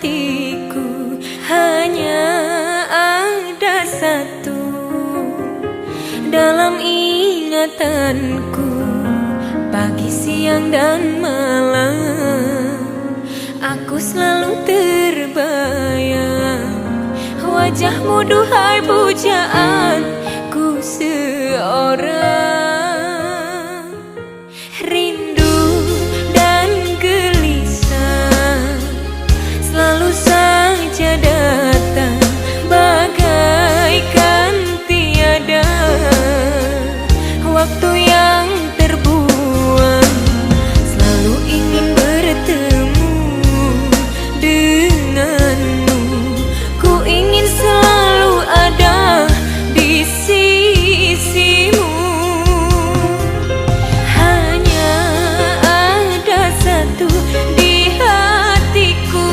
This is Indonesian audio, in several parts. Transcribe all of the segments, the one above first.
hatiku hanya ada satu dalam ingatanku, pagi, siang, dan malam. Aku selalu terbayang wajahmu, duhai pujaanku seorang. Rindu dan gelisah selalu saja datang, bagaikan tiada waktu yang terbuang. Selalu ingin bertemu denganmu, ku ingin selalu ada di sisimu. Hanya ada satu di hatiku.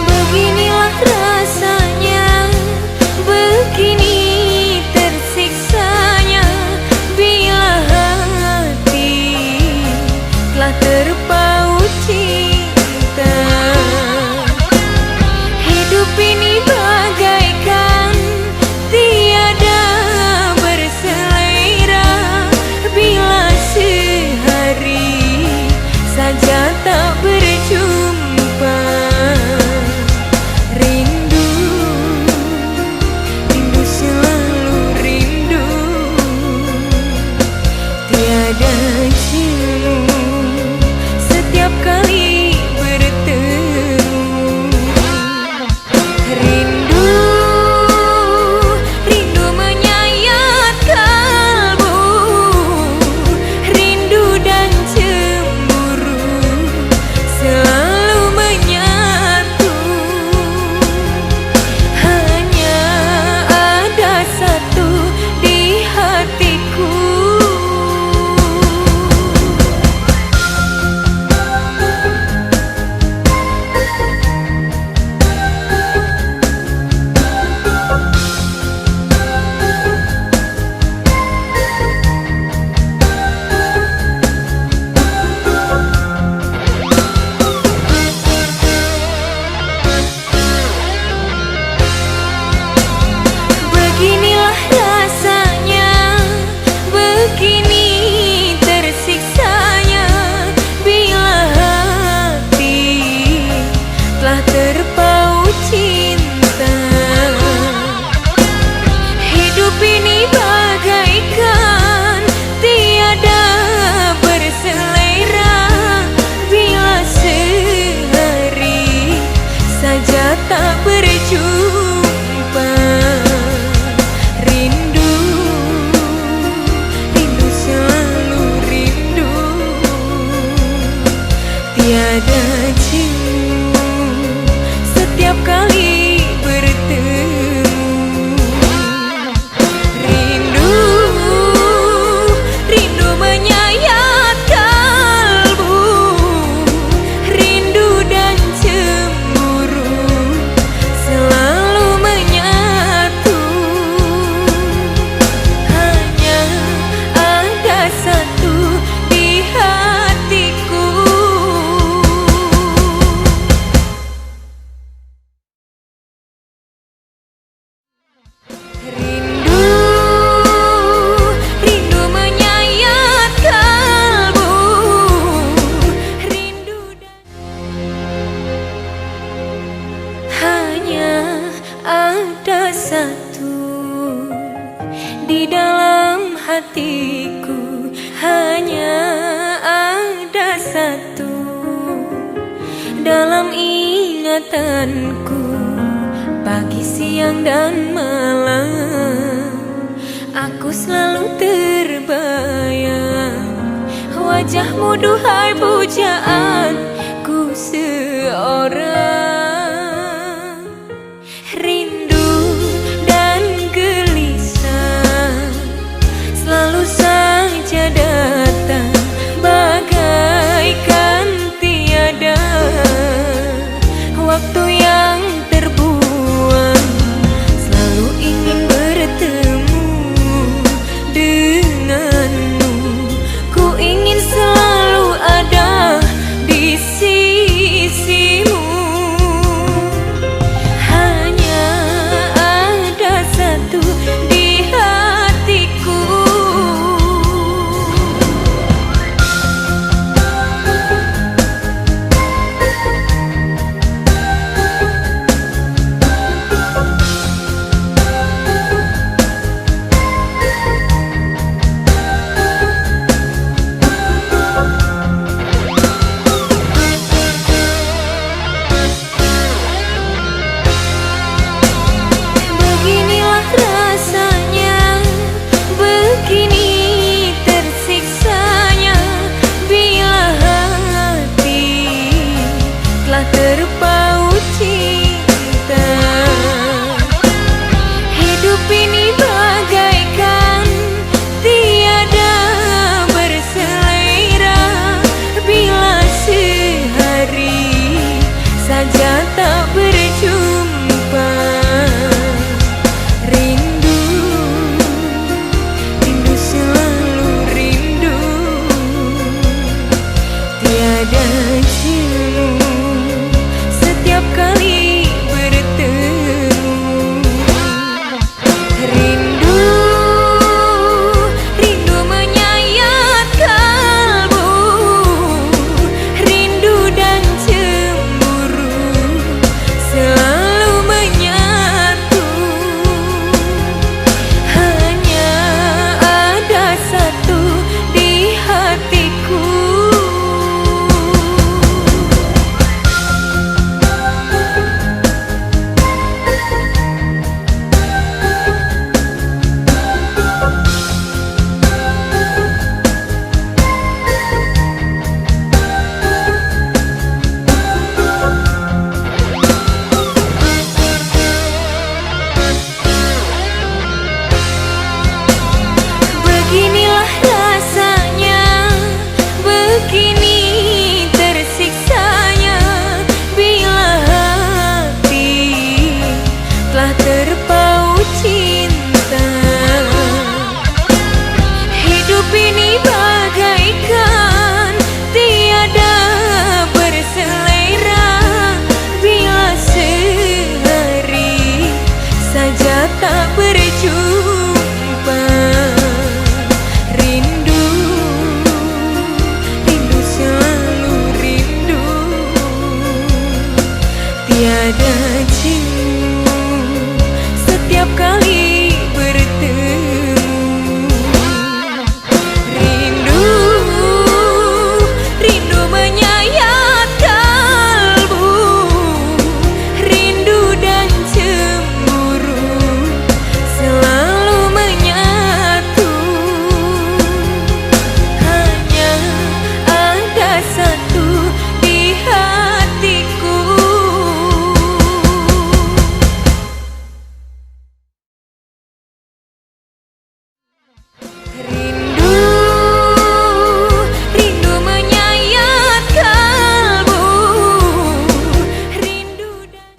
Beginilah rasanya, begini tersiksanya bila hati telah terpaut cinta. Hidup ini bagaikan tiada berselera bila sehari saja tak berjumpa. Rindu, rindu, selalu rindu, tiada jemu setiap kali bertemu. Rindu, rindu menyayat kalbu, rindu dan cemburu selalu menyatu. Hanya ada satu di hatiku. Beginilah rasanya, begini tersiksanya bila hati telah terpaut cinta. Hidup ini bagaikan tiada berselera bila sehari saja tak berjumpa. Rindu, rindu, selalu rindu, tiada jemu setiap kali bertemu. Rindu, rindu menyayat kalbu, rindu dan cemburu selalu menyatu. Hanya ada satu di hatiku. Rindu, rindu menyayat kalbu, rindu dan hanya ada satu di dalam hatiku. Hanya ada satu dalam ingatanku, pagi, siang, dan malam. Aku selalu terbayang wajahmu, duhai pujaanku seorang. Rindu dan gelisah tiada jemu setiap kali bertemu. Rindu, rindu menyayat kalbu, rindu dan cemburu selalu menyatu. Hanya ada satu di hatiku. Beginilah rasanya, begini tersiksanya bila hati telah terpaut cinta. Hidup ini bagaikan tiada berselera bila sehari saja tak berjumpa. Rindu, rindu selalu rindu, tiada jemu setiap kali bertemu. Rindu, rindu menyayat kalbu, rindu dan cemburu selalu menyatu. Hanya ada satu di hatiku. Rindu, rindu menyayat kalbu, rindu dan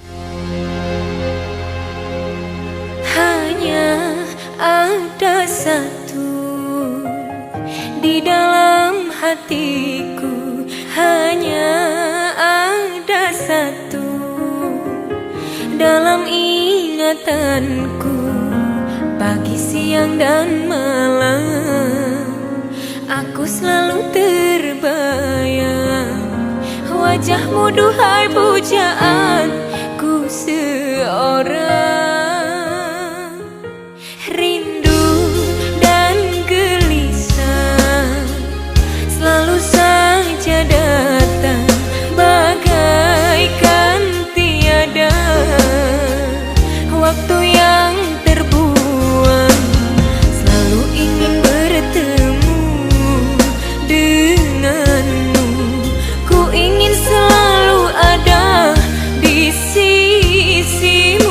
hanya ada satu di dalam hatiku. Hanya ada satu dalam ingatanku. Pagi, siang, dan malam aku selalu terbayang wajahmu, duhai pujaanku seorang. Rindu dan gelisah selalu saja datang bagaikan tiada waktu yang terbuang. Selalu ingin bertemu denganmu, ku ingin selalu ada di sisimu.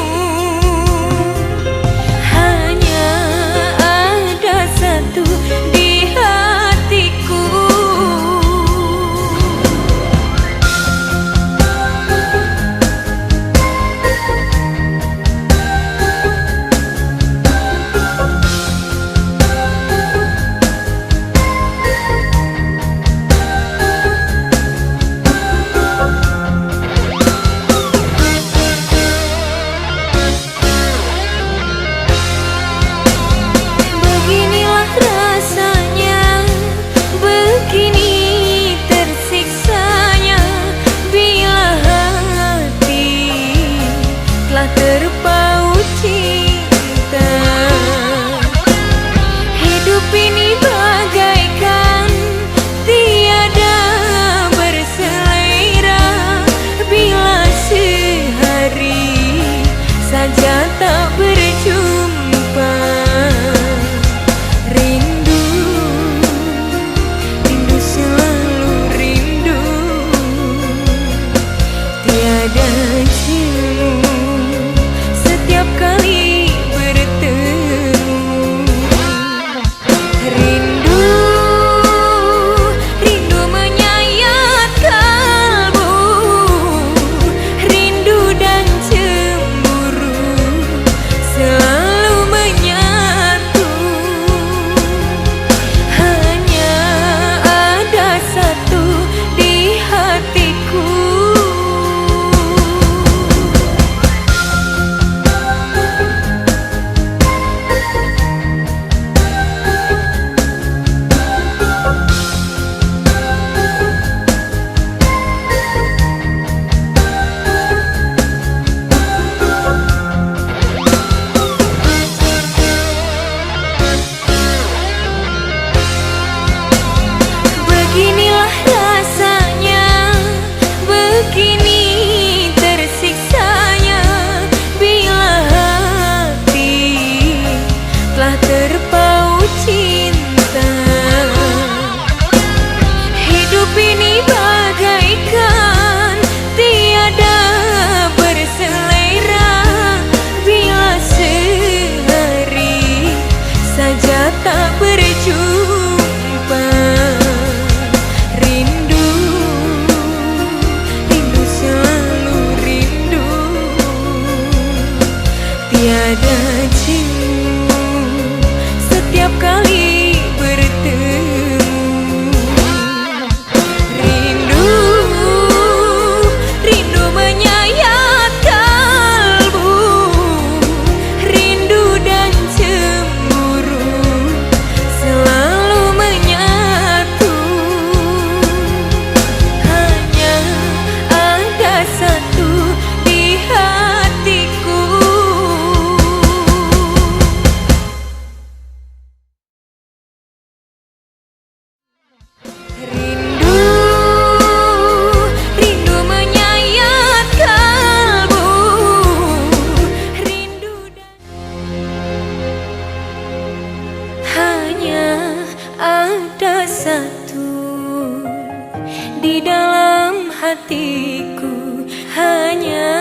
Di dalam hatiku hanya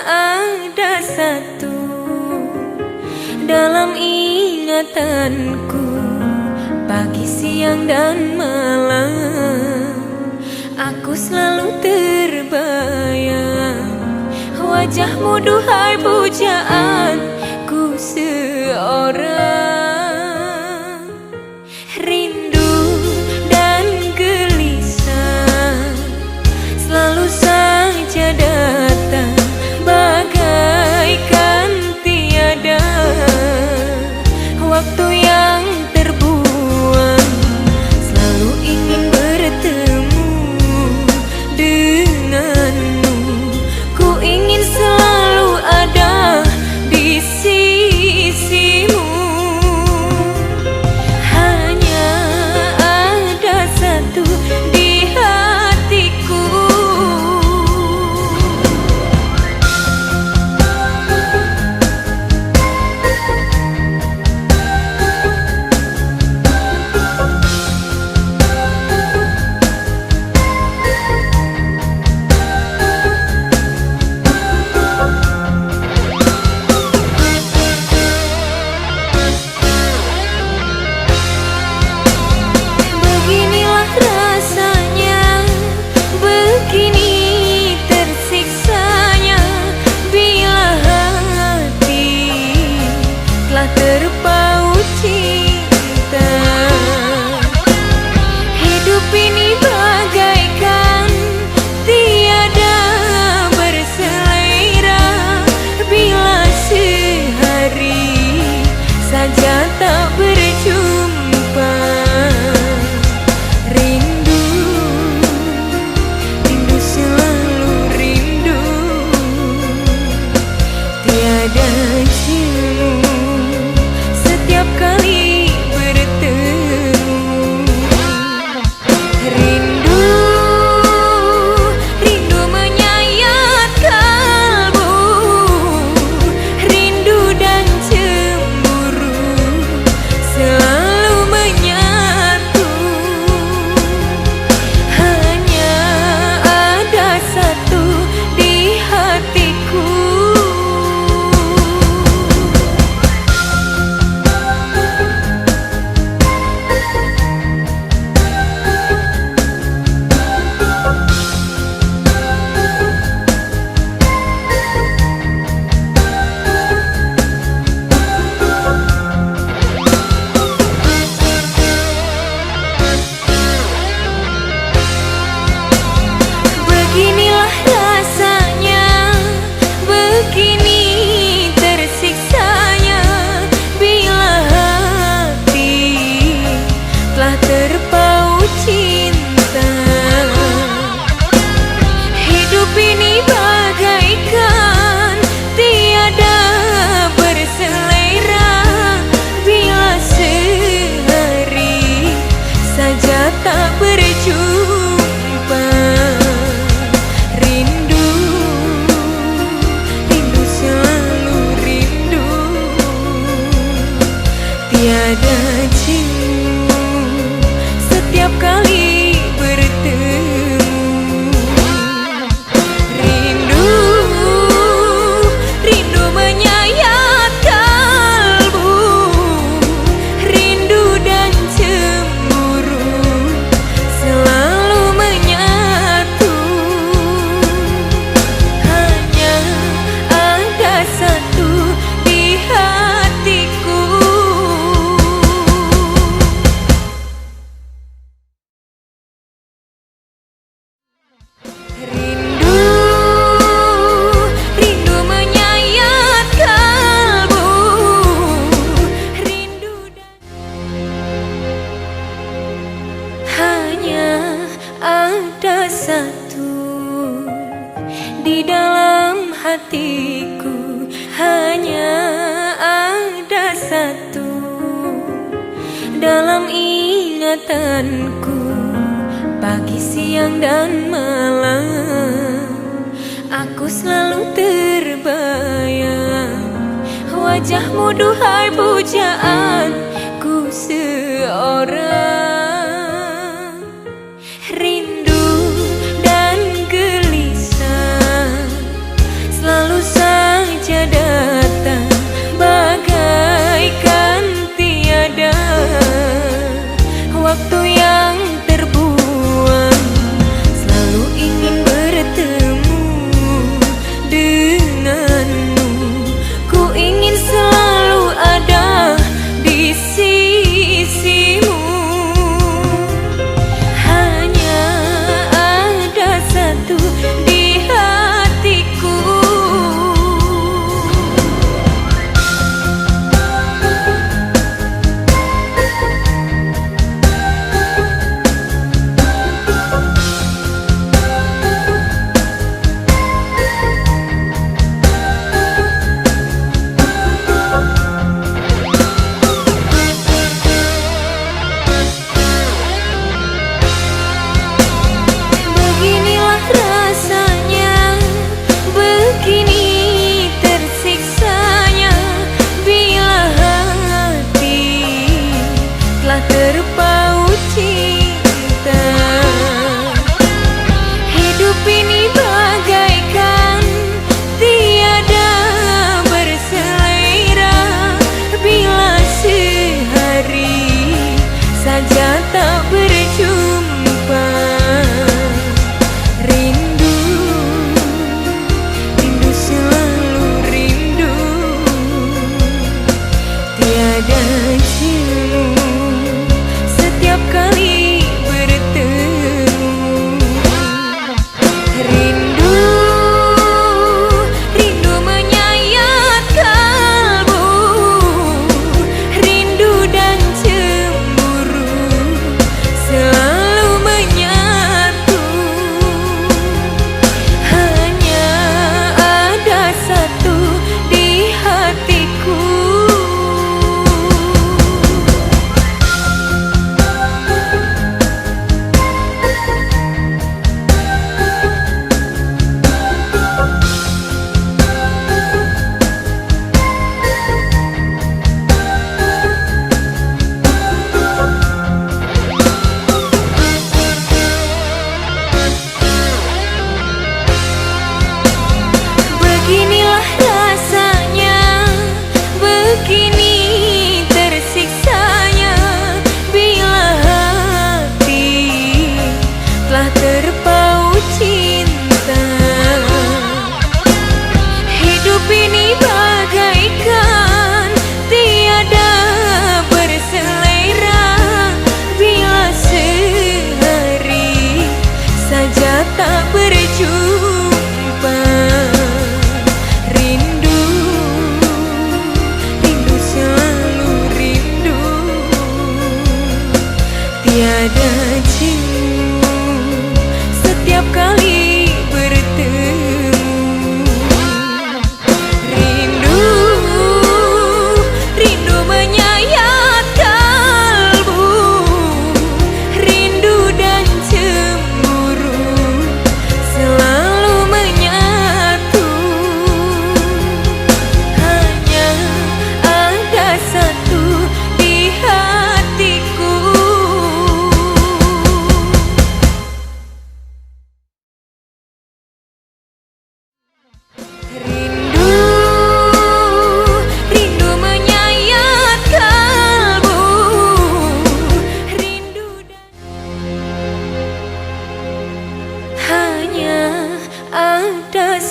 ada satu. Dalam ingatanku pagi, siang, dan malam, aku selalu terbayang wajahmu, duhai pujaanku seorang. Rindu dan gelisah selalu saja datang, bagaikan tiada waktu yang terbuang. Selalu ingin bertemu denganmu, ku ingin selalu ada di sisimu. Hanya ada satu di hatiku. Beginilah rasanya, begini tersiksanya bila hati telah terpaut cinta. Hidup ini bagaikan tiada berselera bila sehari saja tak berjumpa. Rindu, rindu selalu rindu, tiada jemu setiap kali bertemu. Rindu, rindu menyayat kalbu, rindu dan cemburu selalu menyatu. Hanya ada satu di hatiku. Beginilah rasanya, begini tersiksanya bila hati telah terpaut cinta. Hidup ini bagaikan tiada berselera bila sehari saja tak berjumpa. Rindu, rindu selalu rindu, tiada jemu setiap kali bertemu. Rindu, rindu menyayat kalbu, rindu dan cemburu selalu menyatu. Hanya ada satu di hatiku. Rindu, rindu menyayat kalbu, rindu dan hanya ada satu di dalam hatiku. Hanya ada satu dalam ingatanku pagi, siang, dan malam, aku selalu terbayang wajahmu, duhai pujaanku seorang. Rindu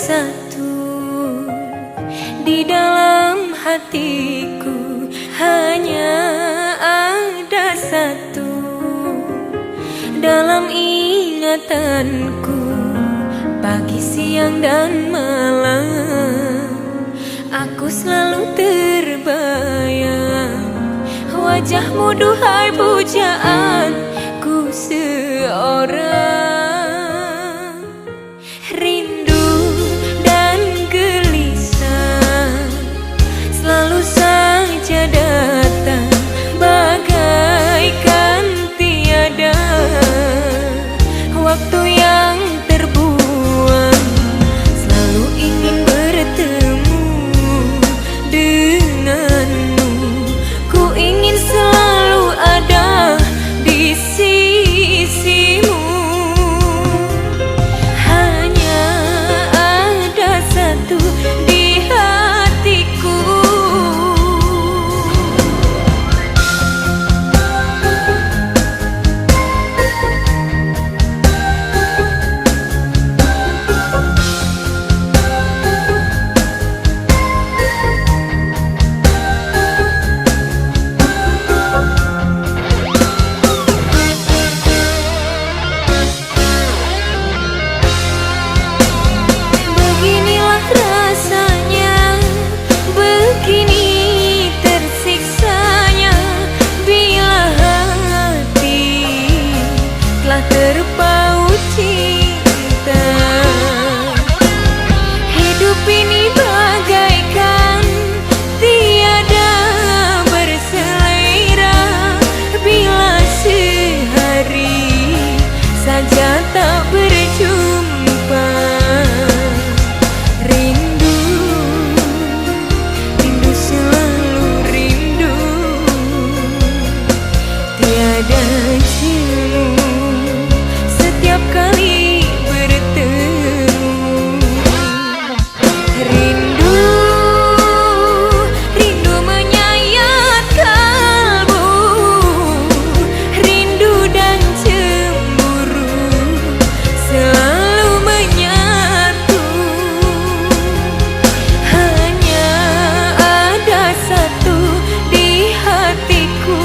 satu di dalam hatiku, hanya ada satu dalam ingatanku, pagi, siang, dan malam. Aku selalu terbayang wajahmu, duhai pujaanku seorang. Rindu dan gelisah selalu saja datang, bagaikan tiada waktu yang terbuang. Selalu ingin bertemu denganmu, ku ingin selalu ada di sisimu. Hanya ada satu di hatiku. Beginilah rasanya, begini tersiksanya bila hati telah terpaut cinta. Hidup ini bagaikan tiada berselera bila sehari saja tak berjumpa. Rindu, rindu, selalu rindu, tiada jemu setiap kali bertemu. Rindu, rindu menyayat kalbu, rindu dan cemburu selalu menyatu. Hanya ada satu di hatiku.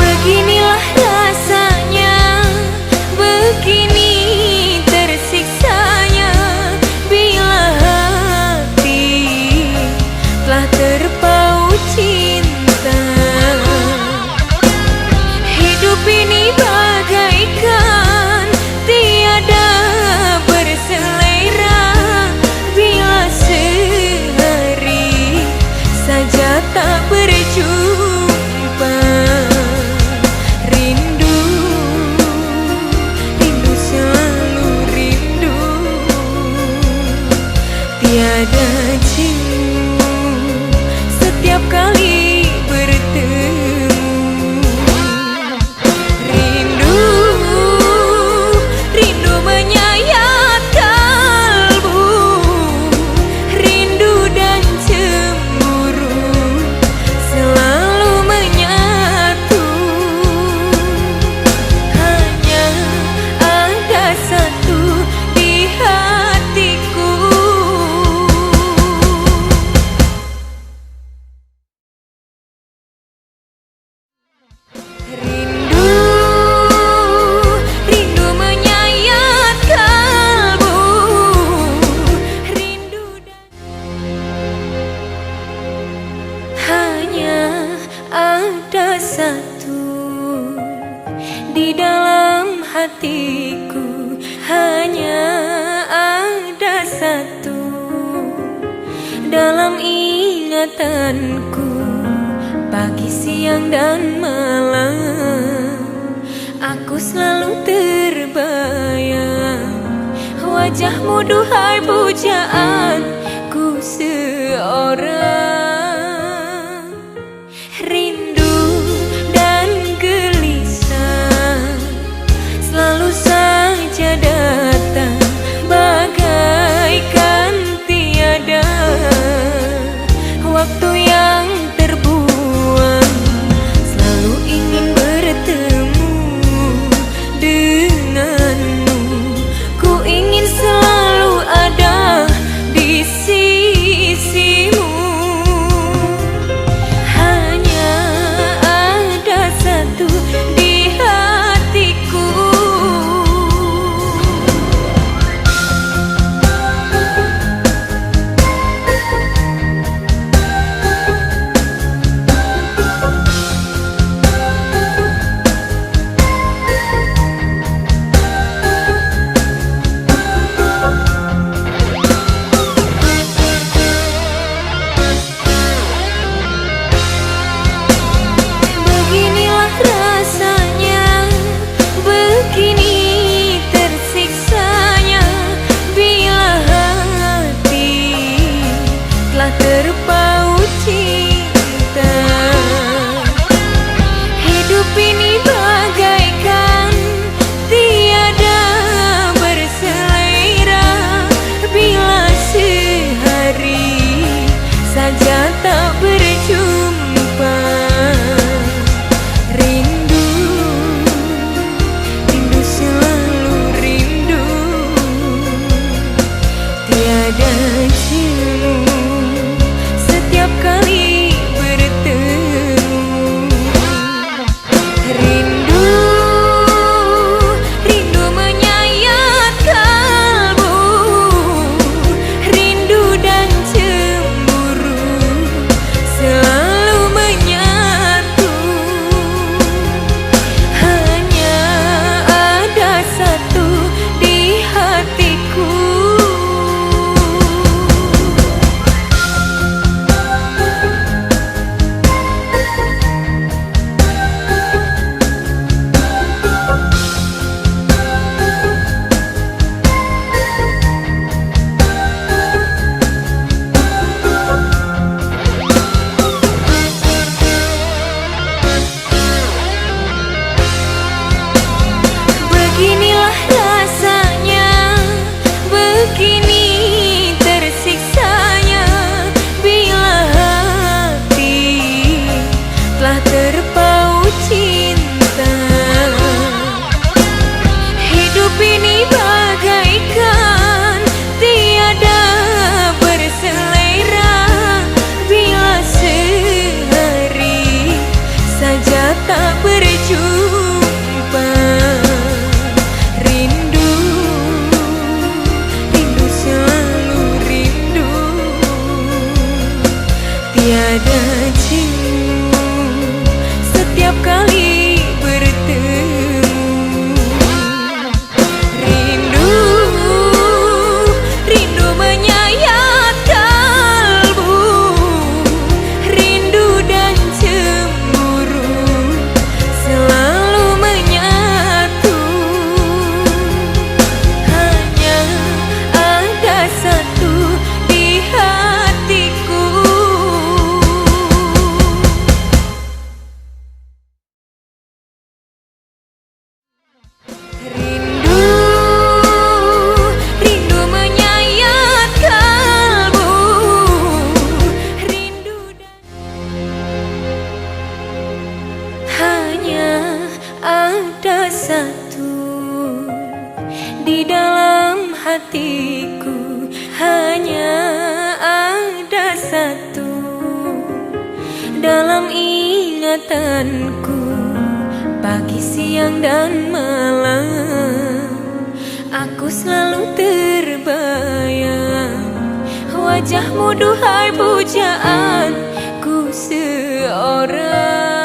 Beginilah rasanya, begini tersiksanya bila hati telah terpaut cinta. Hidup ini bagaikan tiada berselera bila sehari saja tak berjumpa. Rindu, rindu, selalu rindu, tiada jemu setiap kali bertemu. Rindu, rindu menyayat kalbu, rindu dan cemburu selalu menyatu. Hanya ada satu di hatiku. Rindu, rindu menyayat kalbu, rindu dan hanya ada satu di dalam hatiku, hanya ada satu dalam ingatanku, pagi, siang, dan malam. Aku selalu terbayang wajahmu, duhai pujaanku seorang. tiada jemu setiap kali bertemu. Rindu, rindu menyayat kalbu, rindu dan cemburu selalu menyatu. Hanya ada satu di hatiku. Rindu, rindu menyayat kalbu, rindu dan hanya ada satu di dalam hatiku. Hanya ada satu dalam ingatanku. Pagi, siang, dan malam aku selalu terbayang wajahmu, duhai pujaanku seorang.